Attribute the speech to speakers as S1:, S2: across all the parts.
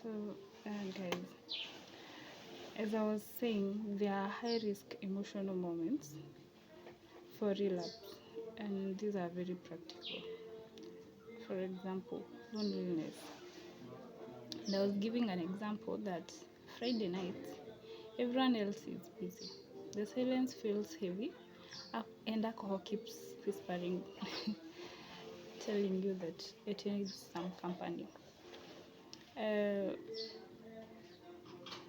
S1: So, guys, as I was saying, there are high risk emotional moments for relapse, and these are very practical. For example, loneliness. And I was giving an example that Friday night, everyone else is busy. The silence feels heavy, and alcohol keeps whispering, telling you that it needs some company. Uh,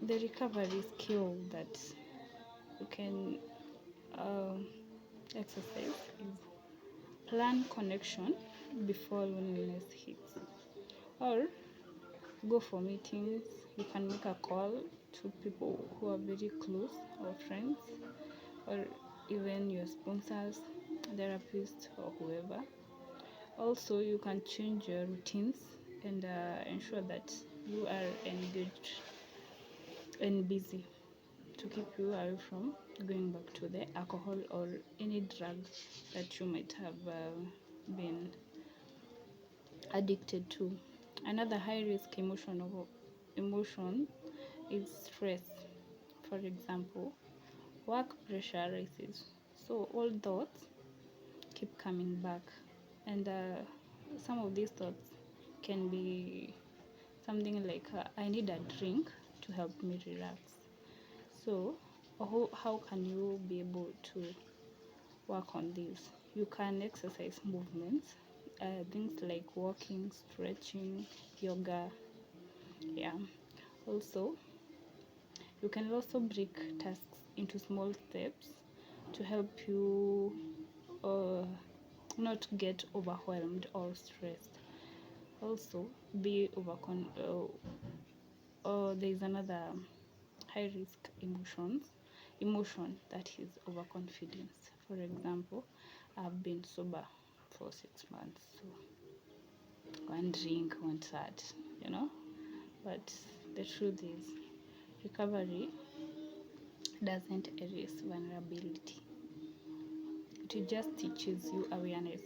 S1: the recovery skill that you can exercise is plan connection before loneliness hits, or go for meetings. You can make a call to people who are very close, or friends, or even your sponsors, therapists, or whoever. Also, you can change your routines and ensure that you are engaged and busy to keep you away from going back to the alcohol or any drug that you might have been addicted to. Another high risk emotion is stress. For example, work pressure rises. So all thoughts keep coming back, and some of these thoughts can be something like, I need a drink to help me relax. So how can you be able to work on this? You can exercise movements, things like walking, stretching, yoga. Yeah. Also, you can also break tasks into small steps to help you uh, not get overwhelmed or stressed. Also, be overcon. There is another high risk emotion that is overconfidence. For example, I've been sober for 6 months, so one drink, one shot, you know. But the truth is, recovery doesn't erase vulnerability. It just teaches you awareness.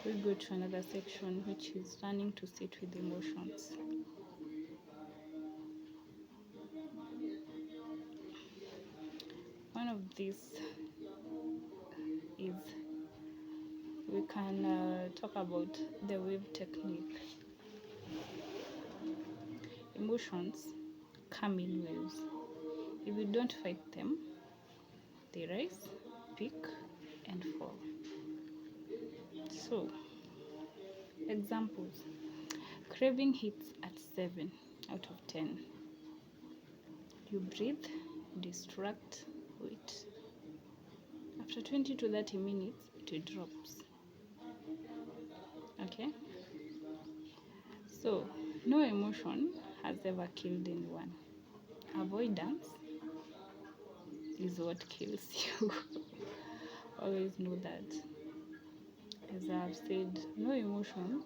S1: We go to another section, which is learning to sit with emotions. One of these is we can talk about the wave technique. Emotions come in waves. If you don't fight them, they rise, peak, and fall. So, examples: craving hits at 7 out of 10. You breathe, distract, wait. After 20 to 30 minutes, it drops. Okay? So, no emotion has ever killed anyone. Avoidance is what kills you. Always know that. As I've said, no emotion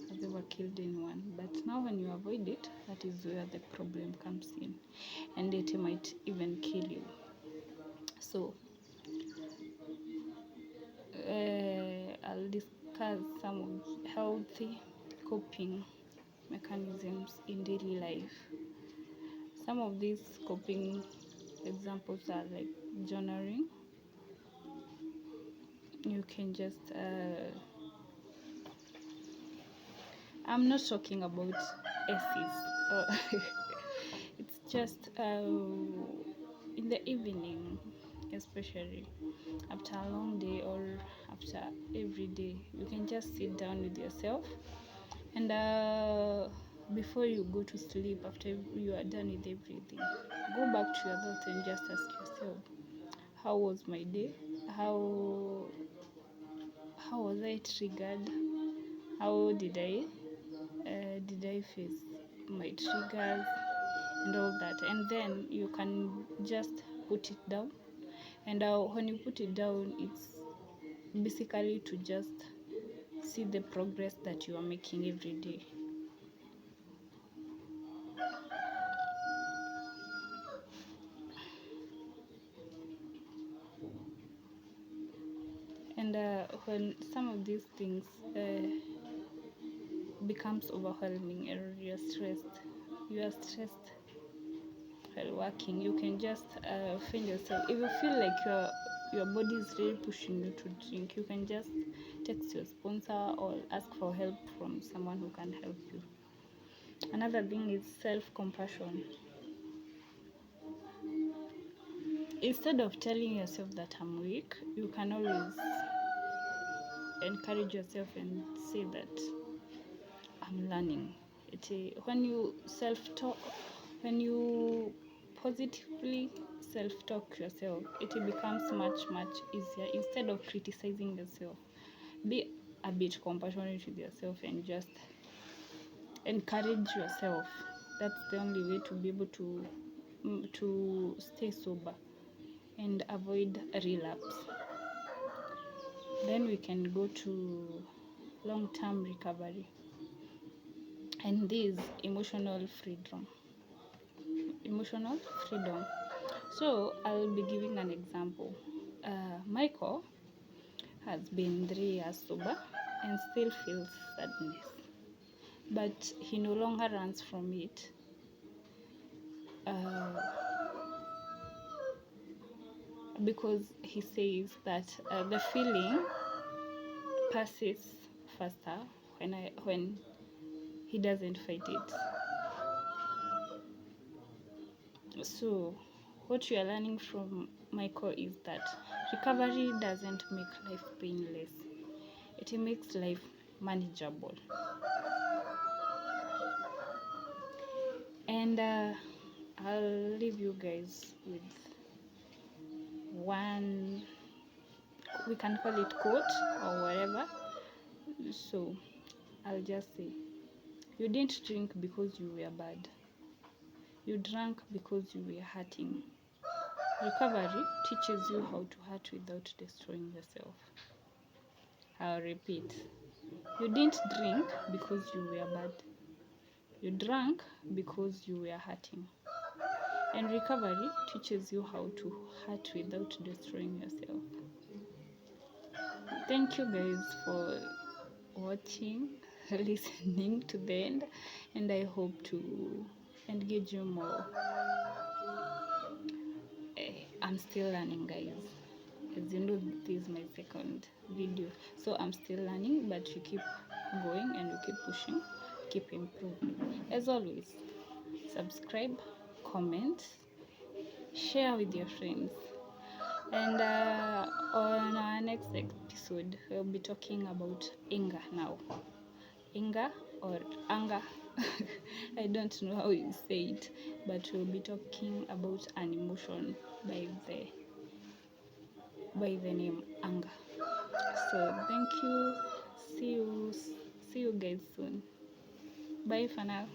S1: has ever killed anyone. But now, when you avoid it, that is where the problem comes in. And it might even kill you. So, I'll discuss some of healthy coping mechanisms in daily life. Some of these coping examples are like journaling. You can just I'm not talking about essays. It's just in the evening, especially after a long day or after every day, you can just sit down with yourself, and before you go to sleep, after you are done with everything, go back to your thoughts and just ask yourself, how was my day? How was I triggered? How did I face my triggers and all that? And then you can just put it down. And when you put it down, it's basically to just see the progress that you are making every day. And when some of these things becomes overwhelming and you are stressed while working, you can just find yourself, if you feel like your body is really pushing you to drink, you can just text your sponsor or ask for help from someone who can help you. Another thing is self-compassion. Instead of telling yourself that I'm weak, you can always encourage yourself and say that I'm learning. When you self-talk, when you positively self-talk yourself, it becomes much easier. Instead of criticizing yourself, be a bit compassionate with yourself and just encourage yourself. That's the only way to be able to stay sober and avoid relapse. Then we can go to long-term recovery, and this emotional freedom. So I'll be giving an example. Michael has been 3 years sober and still feels sadness, but he no longer runs from it. Because he says that the feeling passes faster when he doesn't fight it. So what we are learning from Michael is that recovery doesn't make life painless. It makes life manageable. And I'll leave you guys with one, we can call it quote or whatever. So I'll just say, you didn't drink because you were bad. You drank because you were hurting. Recovery teaches you how to hurt without destroying yourself. I'll repeat. You didn't drink because you were bad. You drank because you were hurting. And recovery teaches you how to hurt without destroying yourself. Thank you guys for watching, listening to the end, and I hope to engage you more. I'm still learning, guys. As you know, this is my second video, so I'm still learning, but you keep going and you keep pushing, keep improving. As always, subscribe, comment, share with your friends, and on our next episode we'll be talking about anger now. Anger or anger I don't know how you say it, but we'll be talking about an emotion by the name anger. So thank you. See you guys soon. Bye for now.